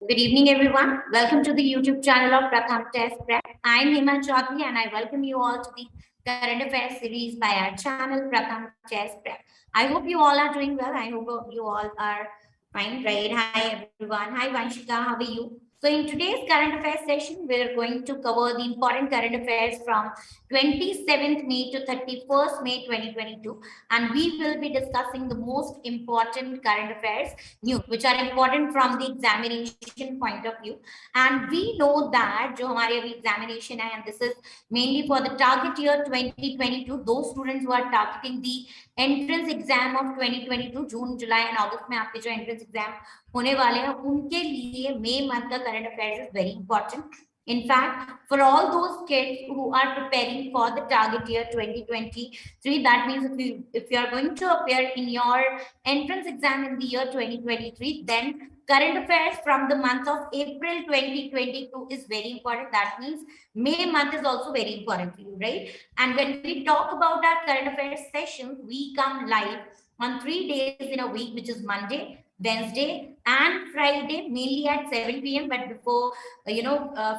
Good evening, everyone. Welcome to the YouTube channel of Pratham Test Prep. I'm Hima Chaudhary and I welcome you all to the current affairs series by our channel Pratham Test Prep. I hope you all are doing well. I hope you all are fine, right? Hi, everyone. Hi, Vanshika. How are you? So in today's current affairs session, we're going to cover the important current affairs from 27th May to 31st May 2022. And we will be discussing the most important current affairs news, which are important from the examination point of view. And we know that जो हमारे अभी examination है, and this is mainly for the target year 2022, those students who are targeting the entrance exam of 2022, June July and August में आपके जो entrance exam होने वाले हैं उनके लिए मई मंथ का current affairs is very important. In fact, for all those kids who are preparing for the target year 2023, that means if you are going to appear in your entrance exam in the year 2023, then current affairs from the month of April 2022 is very important. That means May month is also very important for you, right? And when we talk about our current affairs sessions, we come live on 3 days in a week, which is Monday, Wednesday and Friday, mainly at 7 p.m. But before,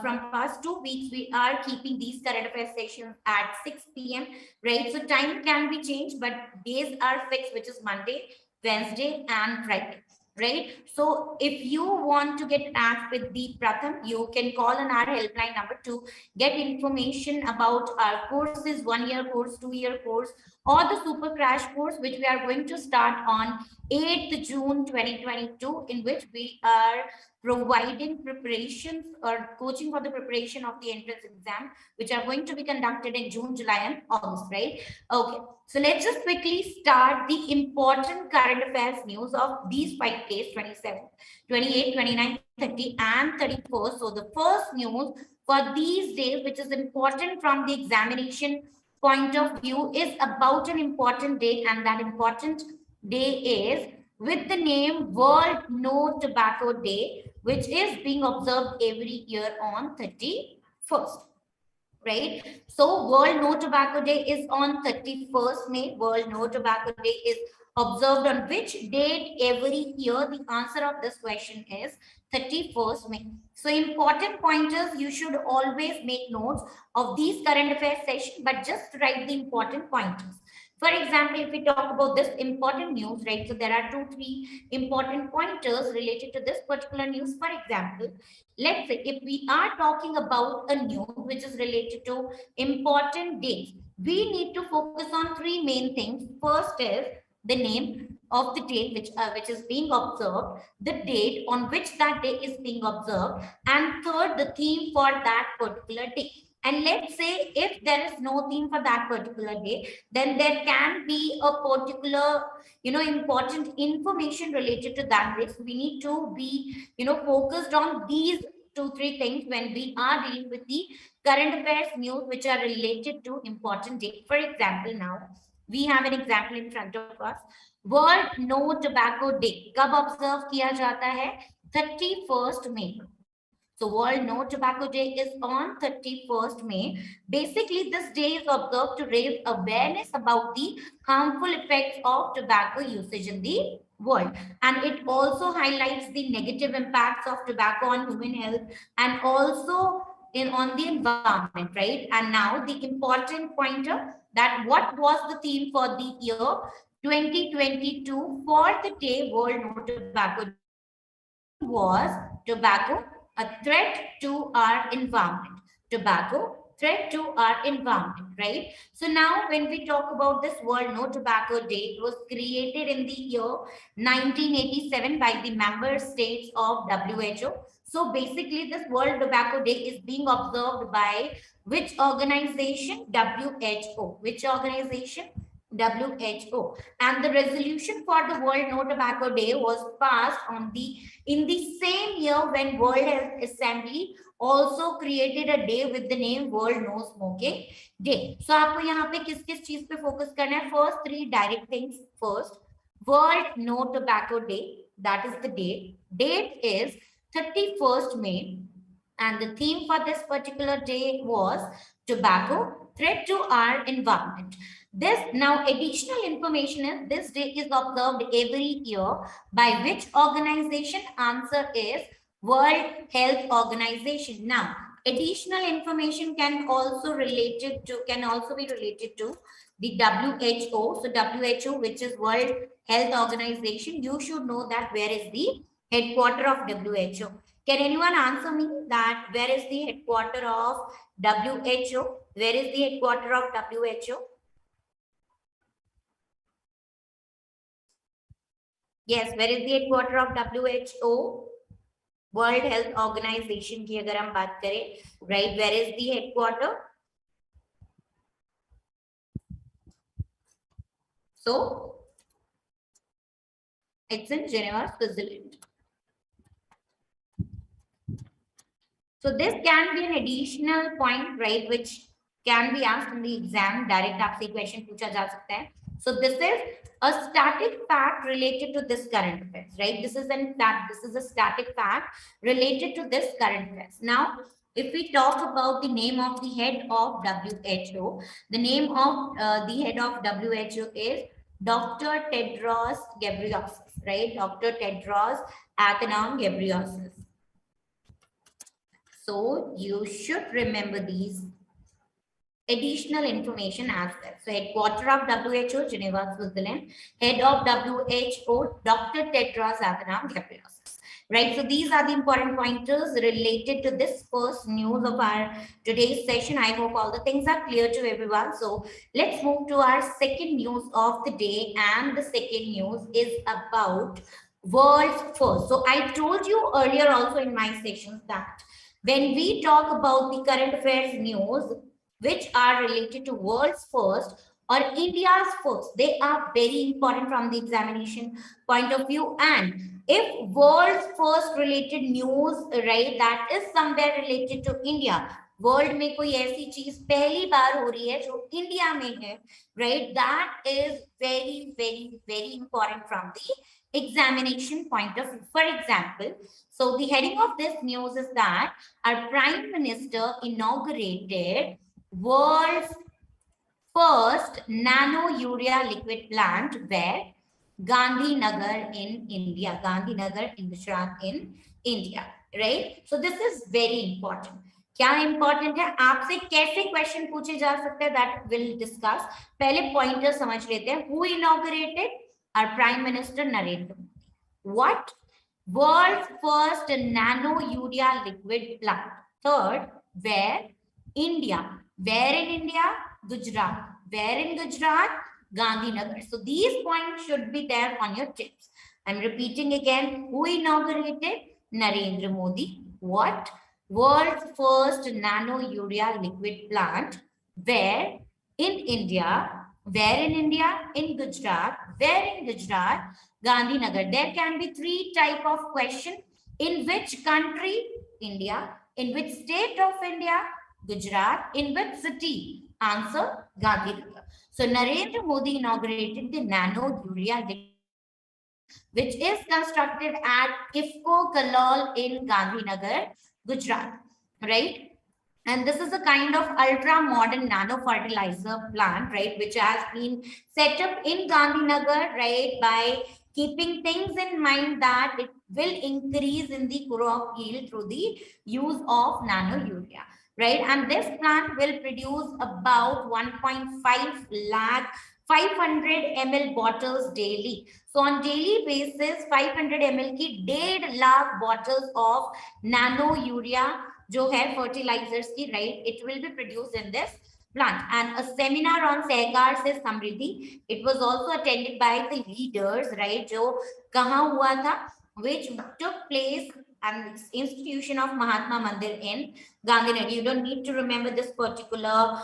from past 2 weeks, we are keeping these current affairs sessions at 6 p.m. Right? So time can be changed, but days are fixed, which is Monday, Wednesday, and Friday. Right? So if you want to get asked with the Pratham, you can call on our helpline number to get information about our courses, 1-year course, 2-year course, or the super crash course, which we are going to start on 8th June 2022, in which we are providing preparations or coaching for the preparation of the entrance exam, which are going to be conducted in June, July, and August, right? Okay, so let's just quickly start the important current affairs news of these 5 days, 27, 28, 29, 30, and 31st. So the first news for these days, which is important from the examination point of view, is about an important date, and that important day is with the name World No Tobacco Day, which is being observed every year on 31st. Right? So World No Tobacco Day is on 31st May. World No Tobacco Day is observed on which date every year? The answer of this question is 31st May. So important pointers, you should always make notes of these current affairs session, but just write the important pointers. For example, if we talk about this important news, right? So there are 2-3 important pointers related to this particular news. For example, let's say if we are talking about a news which is related to important dates, we need to focus on 3 main things. First is the name of the date which is being observed, the date on which that day is being observed, and third, the theme for that particular day. And let's say if there is no theme for that particular day, then there can be a particular, important information related to that day. So we need to be, focused on these 2-3 things when we are dealing with the current affairs news which are related to important date. For example, now we have an example in front of us. World No Tobacco Day कब observe किया जाता है? 31st May. So World No Tobacco Day is on 31st May. Basically, this day is observed to raise awareness about the harmful effects of tobacco usage in the world. And it also highlights the negative impacts of tobacco on human health and also on the environment, right? And now the important pointer, that what was the theme for the year 2022 for the day World No Tobacco Day? Was tobacco a threat to our environment? Tobacco, threat to our environment, right? So now when we talk about this World No Tobacco Day, it was created in the year 1987 by the member states of WHO. So basically this World Tobacco Day is being observed by which organization? WHO. Which organization? WHO. And the resolution for the World No Tobacco Day was passed in the same year when World Health Assembly also created a day with the name World No Smoking Day. So आपको यहाँ पे किस चीज पे focus करना है? First 3 direct things. First, World No Tobacco Day, that is the date. Date is 31st May, and the theme for this particular day was tobacco, threat to our environment. This now additional information is this day is observed every year by which organization? Answer is World Health Organization. Now, additional information can also be related to the WHO. So WHO, which is World Health Organization, you should know that where is the headquarter of WHO. Can anyone answer me that where is the headquarter of WHO? Where is the headquarter of WHO? Yes, where is the headquarter of WHO? World Health Organization की अगर हम बात करें, right? Where is the headquarter? So it's in Geneva, Switzerland. So this can be an additional point, right, which can be asked in the exam. Direct आपसे question पूछा जा सकता है. So this is a static fact related to this current affairs, right? This is a static fact related to this current affairs. Now, if we talk about the name of the head of WHO, the name of the head of WHO is Dr. Tedros Ghebreyesus, right? Dr. Tedros Adhanom Ghebreyesus. So you should remember these additional information as well. So headquarter of WHO, Geneva, Switzerland. Head of WHO, Dr. Tedros Adhanom Ghebreyesus. Right. So these are the important pointers related to this first news of our today's session. I hope all the things are clear to everyone. So let's move to our second news of the day. And the second news is about world's first. So I told you earlier also in my sessions that when we talk about the current affairs news, which are related to world's first or India's first, they are very important from the examination point of view. And if world's first related news, right, that is somewhere related to India, world में कोई ऐसी चीज पहली बार हो रही है जो India में है, right, that is very very very important from the examination point of view. For example, so the heading of this news is that our Prime Minister inaugurated world's first nano urea liquid plant where Gandhinagar in India, Gandhinagar in Gujarat in India, right? So this is very important. क्या important है, आपसे कैसे question पूछे जा सकते हैं, that will discuss. पहले pointer समझ लेते हैं. Who inaugurated? Our prime minister Narendra Modi. What? World's first nano urea liquid plant. Third, where? India. Where in India? Gujarat. Where in Gujarat? Gandhinagar. So these points should be there on your tips. I'm repeating again. Who inaugurated? Narendra Modi. What? World's first nano urea liquid plant. Where? In India. Where in India? In Gujarat. Where in Gujarat? Gandhinagar. There can be three type of question. In which country? India. In which state of India? Gujarat. In which city? Answer: Gandhinagar. So Narendra Modi inaugurated the nano urea which is constructed at IFCO Kalol in Gandhinagar, Gujarat, right? And this is a kind of ultra modern nano fertilizer plant, right, which has been set up in Gandhinagar, right, by keeping things in mind that it will increase in the crop yield through the use of nano urea, right? And this plant will produce about 1.5 lakh 500 ml bottles daily. So on daily basis 500 ml की 1.5 lakh bottles of nano urea जो है fertilizers की, right, it will be produced in this plant. And a seminar on सहकार से समृद्धि, it was also attended by the leaders, right, जो कहाँ हुआ था, which took place and institution of Mahatma Mandir in Gandhinagar. You don't need to remember this particular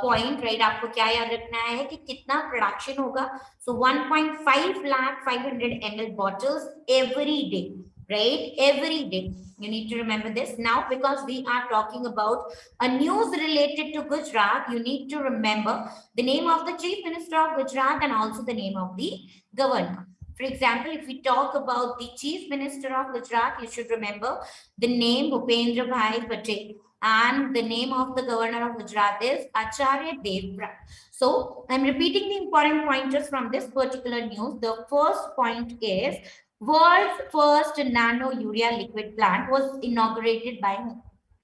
point, right? आपको क्या याद रखना है कि कितना production होगा. So 1.5 lakh 500 ml bottles every day, right? Every day. You need to remember this. Now, because we are talking about a news related to Gujarat, you need to remember the name of the Chief Minister of Gujarat and also the name of the governor. For example, if we talk about the Chief Minister of Gujarat, you should remember the name Bhupendra Bhai Patel, and the name of the Governor of Gujarat is Acharya Devbrat. So I'm repeating the important pointers from this particular news. The first point is World's first nano urea liquid plant was inaugurated by whom?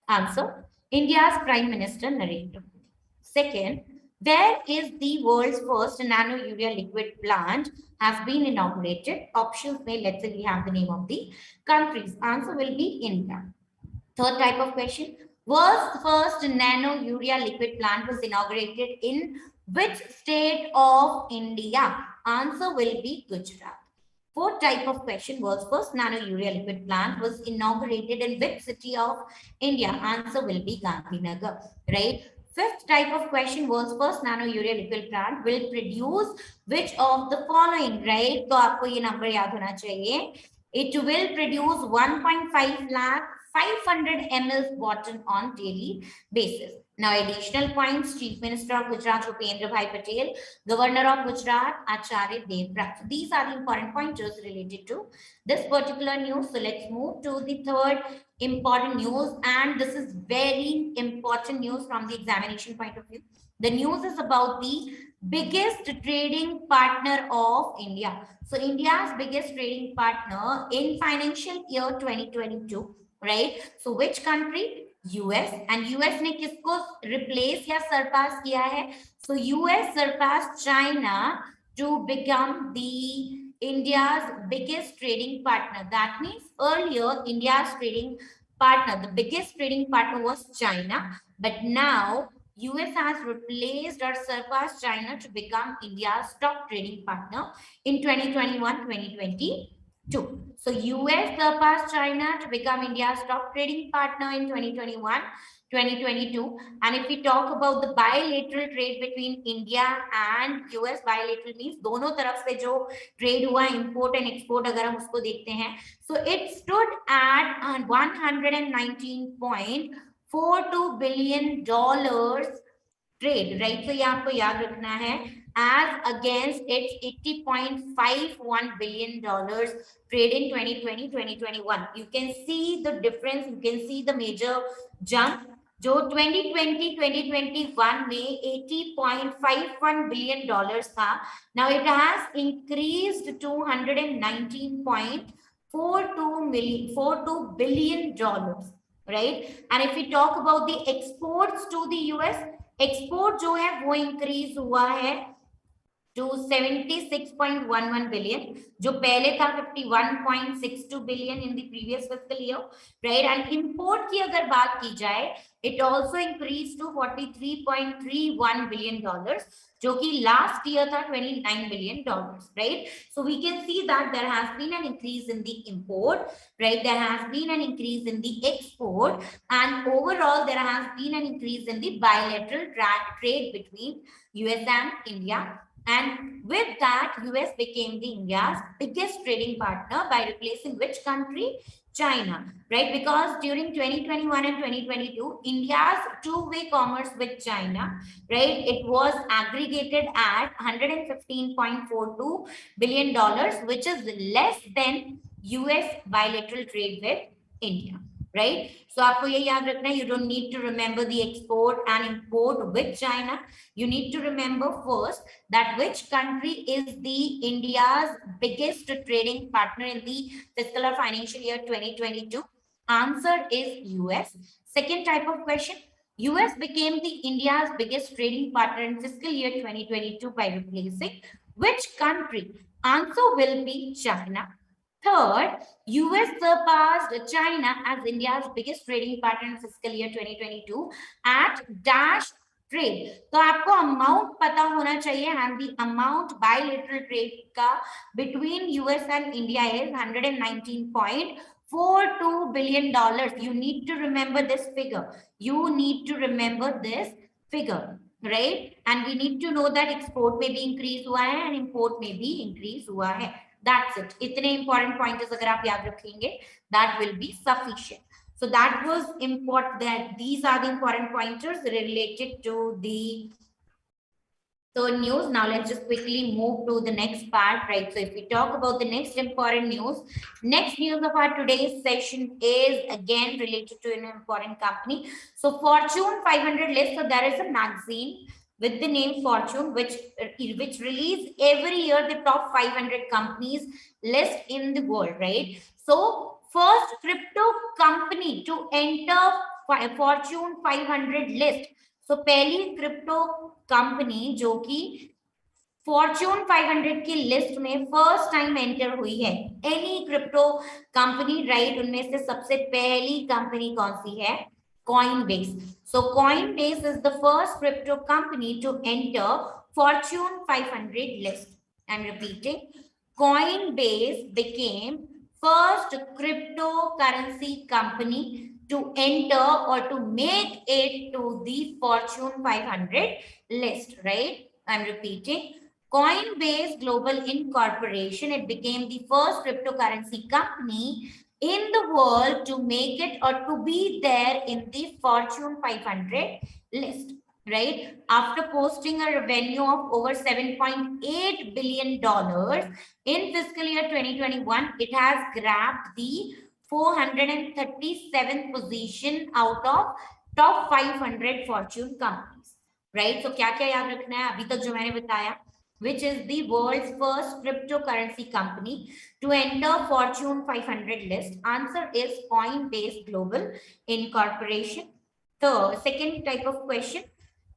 Answer, India's Prime Minister Narendra Modi. Second, where is the world's first nano urea liquid plant has been inaugurated? Options may, let's say we have the name of the countries. Answer will be India. Third type of question, world's first nano urea liquid plant was inaugurated in which state of India? Answer will be Gujarat. Fourth type of question, world's first nano urea liquid plant was inaugurated in which city of India? Answer will be Gandhinagar, right? Fifth type of question, world's first nano urea liquid plant will produce which of the following, right? तो आपको ये number याद होना चाहिए. It will produce 1.5 lakh 500 ml bottle on daily basis. Now, additional points, Chief Minister of Gujarat, Bhupendra Bhai Patel, Governor of Gujarat, Acharya Devvrat. So these are the important pointers related to this particular news. So let's move to the third important news. And this is very important news from the examination point of view. The news is about the biggest trading partner of India. So India's biggest trading partner in financial year 2022, right? So which country? US. And US ने किसको replace या surpass किया है? So US surpassed China to become the India's biggest trading partner. That means earlier India's trading partner, the biggest trading partner was China, but now US has replaced or surpassed China to become India's top trading partner in 2021-2022. So US surpassed China to become India's top trading partner in 2021-2022. And if we talk about the bilateral trade between India and US, bilateral means दोनों तरफ से जो trade हुआ, import and export अगर हम उसको देखते हैं, so it stood at $119.42 billion trade, right? So ये आपको याद रखना है, as against its $80.51 billion trade in 2020-2021. You can see the difference. You can see the major jump. जो 2020-2021 में $80.51 billion था, now it has increased to $119.42 billion, right? And if we talk about the exports to the US, export जो है वो increase हुआ है to 76.11 billion, जो पहले था 51.62 billion in the previous fiscal year, right? And import की अगर बात की जाए, it also increased to 43.31 billion dollars, जो कि last year था 29 billion dollars, right? So we can see that there has been an increase in the import, right? There has been an increase in the export, and overall there has been an increase in the bilateral trade between US and India. And with that, US became the India's biggest trading partner by replacing which country? China, right? Because during 2021 and 2022, India's two-way commerce with China, right, it was aggregated at $115.42 billion, which is less than US bilateral trade with India, right? So आपको ये याद रखना है, you don't need to remember the export and import with China. You need to remember first that which country is the India's biggest trading partner in the fiscal or financial year 2022. Answer is US. Second type of question, US became the India's biggest trading partner in fiscal year 2022 by replacing which country? Answer will be China. Third, US surpassed China as India's biggest trading partner in fiscal year 2022 at dash trade. तो आपको amount पता होना चाहिए, and the amount bilateral trade का between US and India is $119.42 billion. You need to remember this figure. You need to remember this figure, right? And we need to know that export में भी increase हुआ है and import में भी increase हुआ है. That's it. इतने important pointers अगर आप याद रखेंगे, that will be sufficient. So that was important. That these are the important pointers related to the news. Now let's just quickly move to the next part, right? So if we talk about the next important news, next news of our today's session is again related to an important company. So Fortune 500 list. So there is a magazine with the name Fortune, which release every year the top 500 companies list in the world, right? So first crypto company to enter Fortune 500 list. So पहली crypto company जो कि Fortune 500 की list में first time enter हुई है, any crypto company, right? उनमें से सबसे पहली कंपनी कौन सी है? Coinbase. So Coinbase is the first crypto company to enter Fortune 500 list. I'm repeating. Coinbase became first cryptocurrency company to enter or to make it to the Fortune 500 list, right? I'm repeating. Coinbase Global Incorporation, it became the first cryptocurrency company in the world to make it or to be there in the Fortune 500 list, right? After posting a revenue of over $7.8 billion in fiscal year 2021, it has grabbed the 437th position out of top 500 Fortune companies, right? So क्या क्या याद रखना है अभी तक जो मैंने बताया? Which is the world's first cryptocurrency company to enter Fortune 500 list? Answer is Coinbase Global Incorporation. Second type of question.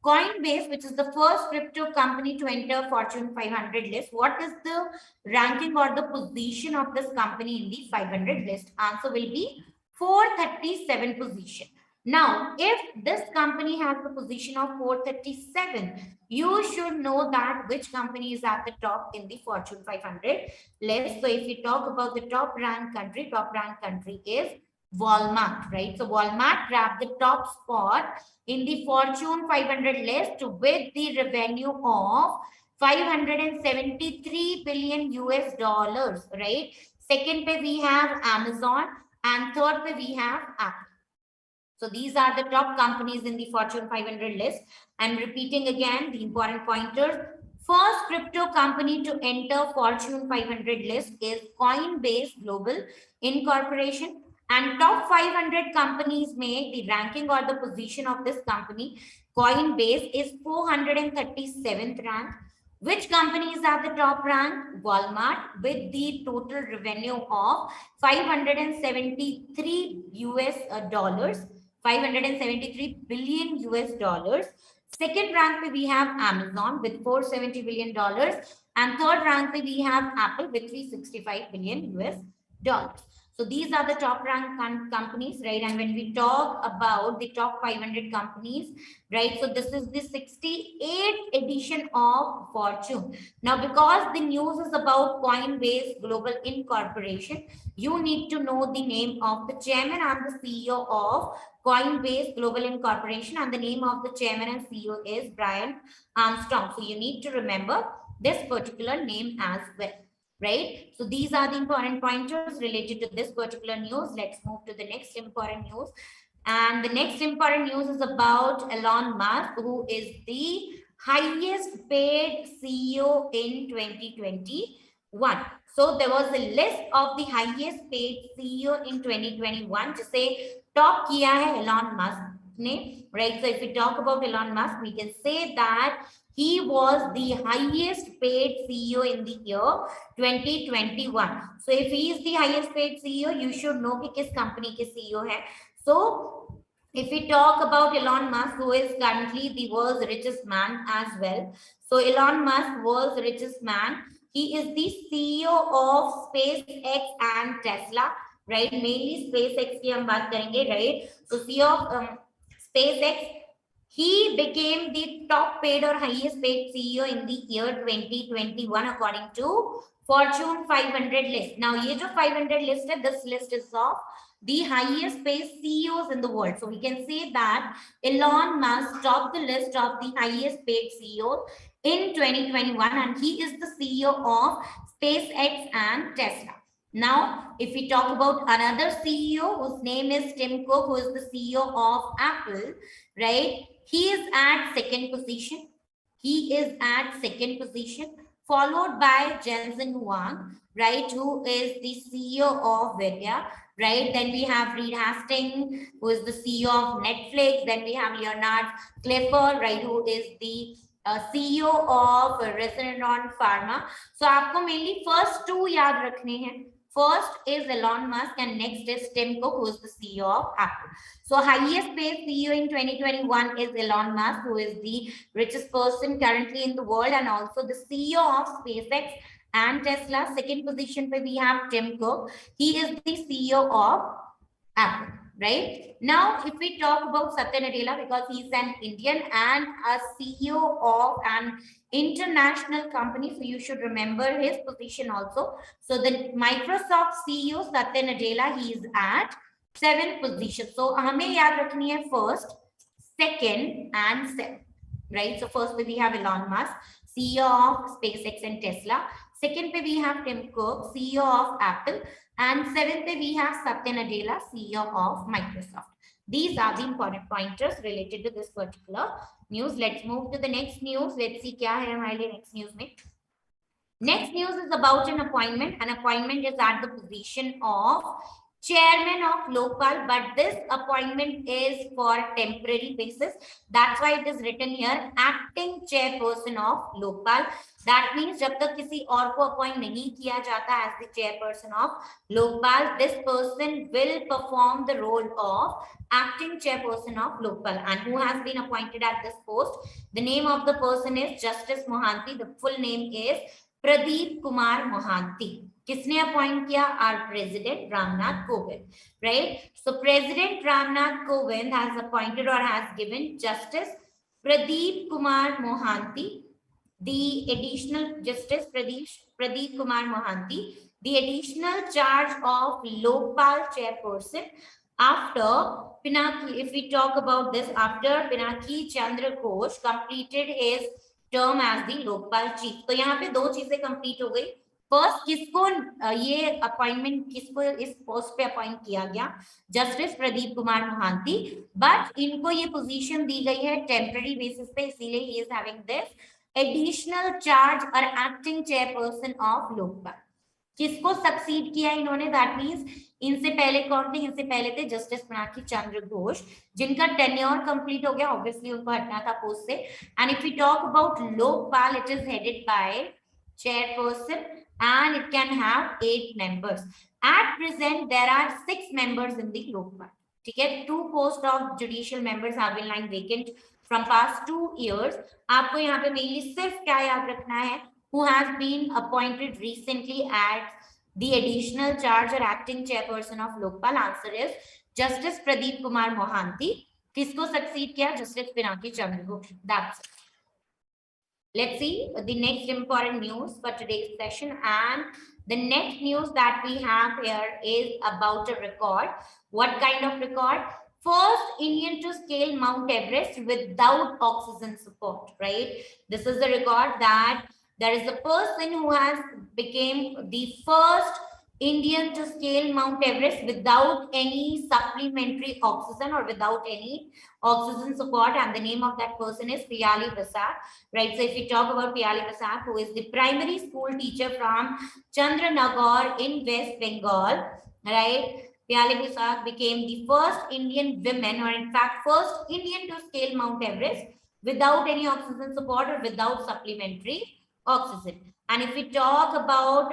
Coinbase, which is the first crypto company to enter Fortune 500 list, what is the ranking or the position of this company in the 500 list? Answer will be 437 position. Now, if this company has the position of 437, you should know that which company is at the top in the Fortune 500 list. So if we talk about the top ranked country is Walmart, right? So Walmart grabbed the top spot in the Fortune 500 list with the revenue of 573 billion US dollars, right? Second pe we have Amazon and third pe we have Apple. So these are the top companies in the Fortune 500 list. I'm repeating again the important pointers. First crypto company to enter Fortune 500 list is Coinbase Global Incorporation. And top 500 companies may the ranking or the position of this company, Coinbase, is 437th rank. Which company is at the top rank? Walmart, with the total revenue of 573 US dollars. 573 billion US dollars. Second rank we have Amazon with 470 billion dollars, and third rank we have Apple with 365 billion US dollars. So these are the top ranked companies, right? And when we talk about the top 500 companies, right? So this is the 68th edition of Fortune. Now, because the news is about Coinbase Global Incorporation, you need to know the name of the chairman and the CEO of Coinbase Global Incorporation, and the name of the chairman and CEO is Brian Armstrong. So you need to remember this particular name as well, right? So these are the important pointers related to this particular news. Let's move to the next important news. And the next important news is about Elon Musk, who is the highest paid CEO in 2021. So there was a list of the highest paid CEO in 2021. जिसे top किया है Elon Musk ने, right? So if we talk about Elon Musk, we can say that he was the highest paid CEO in the year 2021. So if he is the highest paid CEO, you should know कि किस company के CEO है. So if we talk about Elon Musk, who is currently the world's richest man as well. So Elon Musk, world's richest man, he is the CEO of SpaceX and Tesla, right? Mainly SpaceX की हम बात करेंगे, right? So CEO of SpaceX, he became the top paid or highest paid CEO in the year 2021 according to Fortune 500 list. Now, ये जो 500 list है, this list is of the highest paid CEOs in the world. So we can say that Elon Musk topped the list of the highest paid CEOs in 2021, and he is the CEO of SpaceX and Tesla. Now, if we talk about another CEO whose name is Tim Cook, who is the CEO of Apple, right? He is at second position. He is at second position, followed by Jensen Huang, right, who is the CEO of Urea, right? Then we have Reed Hastings, who is the CEO of Netflix. Then we have Leonard Clifford, right, who is the CEO of Regeneron Pharma. So आपको mainly first two याद रखने हैं. First is Elon Musk and next is Tim Cook, who is the CEO of Apple. So highest paid CEO in 2021 is Elon Musk, who is the richest person currently in the world and also the CEO of SpaceX and Tesla. Second position पे we have Tim Cook. He is the CEO of Apple. Right now, if we talk about Satya Nadella, because he's an Indian and a CEO of an international company, so you should remember his position also. So the Microsoft CEO Satya Nadella, he is at 7th position. So हमें याद रखनी है first, second, and 7th. Right. So first we have Elon Musk, CEO of SpaceX and Tesla. Second पे we have Tim Cook, CEO of Apple. And 7th we have Satya Nadella, CEO of Microsoft. These are the important pointers related to this particular news. Let's move to the next news. Let's see क्या है हमारे लिए next news में. Next news is about an appointment. An appointment is at the position of chairman of Lokpal, but this appointment is for temporary basis. That's why it is written here, acting chairperson of Lokpal. That means जब तक किसी और को appoint नहीं किया जाता as the chairperson of Lokpal, this person will perform the role of acting chairperson of Lokpal. And who has been appointed at this post? The name of the person is Justice Mohanty. The full name is Pradeep Kumar Mohanty. किसने appoint किया? Our President Ramnath Kovind, right? So President Ramnath Kovind has appointed or has given Justice Pradeep Kumar Mohanty, the additional Justice Pradeep Kumar Mohanty, the additional charge of Lokpal chairperson after Pinaki. If we talk about this, after Pinaki Chandra Ghosh completed his term as the Lokpal chief. तो यहाँ पे दो चीजें complete हो गई. First, किसको ये appointment, किसको इस पोस्ट पे अपॉइंट किया गया? जस्टिस प्रदीप कुमार मोहांती. बट इनको ये पोजीशन दी गई है टेम्पररी बेसिस पे, इसीलिए he is having this additional charge और एक्टिंग चेयरपर्सन ऑफ लोकपाल. किसको सक्सीड किया इन्होंने? दैट मींस इनसे पहले कौन थे? इनसे पहले थे जस्टिस पिनाकी चंद्र घोष, जिनका टेन्योर कंप्लीट हो गया. ऑब्वियसली उनको हटना था पोस्ट से. And if we talk about Lokpal, it is headed by chairperson and it can have 8 members. At present there are 6 members in the Lokpal. ठीक है. 2 posts of judicial members have been lying vacant from past 2 years. आपको यहाँ पे mainly सिर्फ क्या याद रखना है? Who has been appointed recently as the additional charge or acting chairperson of Lokpal? Answer is Justice Pradeep Kumar Mohanty. किसको succeed किया? Justice Pinaki Chandra Ghosh. That's it. Let's see the next important news for today's session. And the next news that we have here is about a record. What kind of record? First Indian to scale Mount Everest without oxygen support, right? This is the record that there is a person who has became the first Indian to scale Mount Everest without any supplementary oxygen or without any oxygen support, and the name of that person is Piyali Basak, right? So if we talk about Piyali Basak, who is the primary school teacher from Chandranagar in West Bengal, right? Piyali Basak became the first Indian woman, or in fact first Indian to scale Mount Everest without any oxygen support or without supplementary oxygen. And if we talk about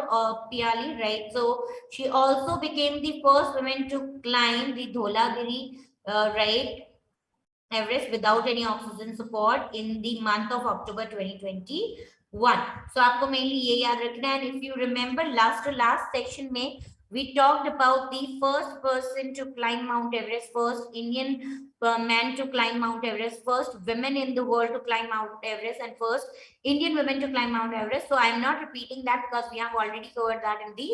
Piyali, right, so she also became the first woman to climb the Dholagiri, right, Everest without any oxygen support in the month of October 2021. So आपको mainly ये याद रखना है. And if you remember last to last section में we talked about the first person to climb Mount Everest, first Indian man to climb Mount Everest, first women in the world to climb Mount Everest, and first Indian women to climb Mount Everest. So I am not repeating that because we have already covered that in the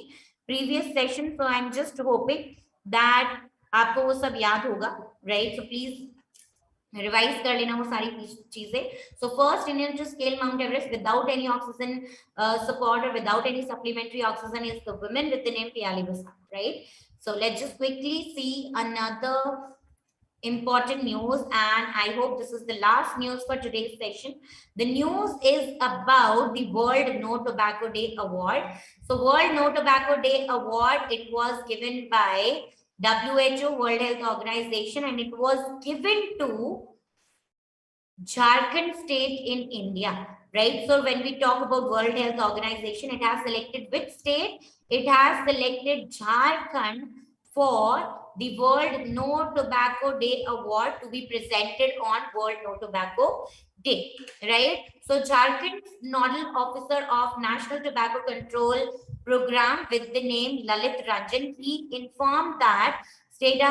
previous session. So I am just hoping that आपको वो सब याद होगा, right? So please revise कर लेना वो सारी चीजें. So first Indian to scale Mount Everest without any oxygen support or without any supplementary oxygen is the woman with the name Piyali Basak, right? So let's just quickly see another important news, and I hope this is the last news for today's session. The news is about the World No Tobacco Day Award. So World No Tobacco Day Award, it was given by WHO, World Health Organization, and it was given to Jharkhand state in India, right? So when we talk about World Health Organization, it has selected which state? It has selected Jharkhand for the World No Tobacco Day Award to be presented on World No Tobacco Day, right? So Jharkhand's Nodal Officer of National Tobacco Control Program with the name Lalit Ranjan, he informed that State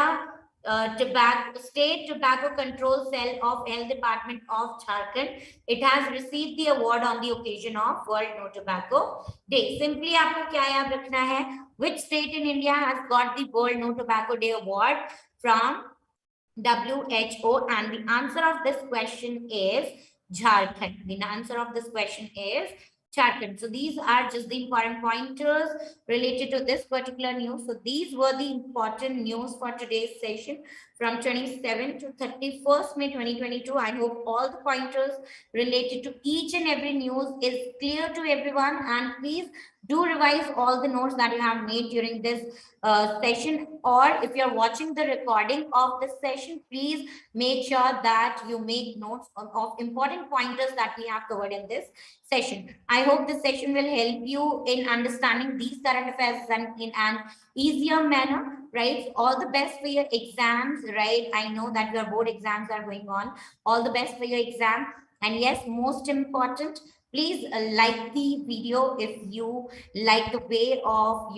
Tobacco Control Cell of Health Department of Jharkhand, it has received the award on the occasion of World No Tobacco Day. Simply आपको क्या याद रखना है? Which state in India has got the World No Tobacco Day award from WHO? And the answer of this question is Jharkhand. The answer of this question is Jharkhand. So these are just the important pointers related to this particular news. So these were the important news for today's session from 27 to 31st May 2022. I hope all the pointers related to each and every news is clear to everyone, and please do revise all the notes that you have made during this session, or if you're watching the recording of this session, please make sure that you make notes of important pointers that we have covered in this session. I hope this session will help you in understanding these current affairs and in an easier manner, right? All the best for your exams, right? I know that your board exams are going on. All the best for your exam. And yes, most important, please like the video if you like the way of,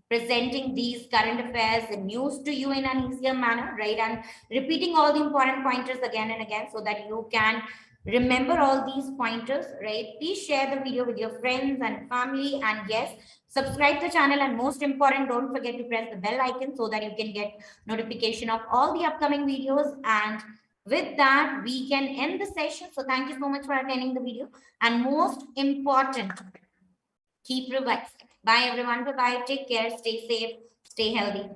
presenting these current affairs and news to you in an easier manner, right? And repeating all the important pointers again and again so that you can remember all these pointers, right? Please share the video with your friends and family, and yes, subscribe the channel, and most important, don't forget to press the bell icon so that you can get notification of all the upcoming videos. And with that, we can end the session. So thank you so much for attending the video, and most important, keep revising. Bye everyone. Bye bye. Take care. Stay safe. Stay healthy.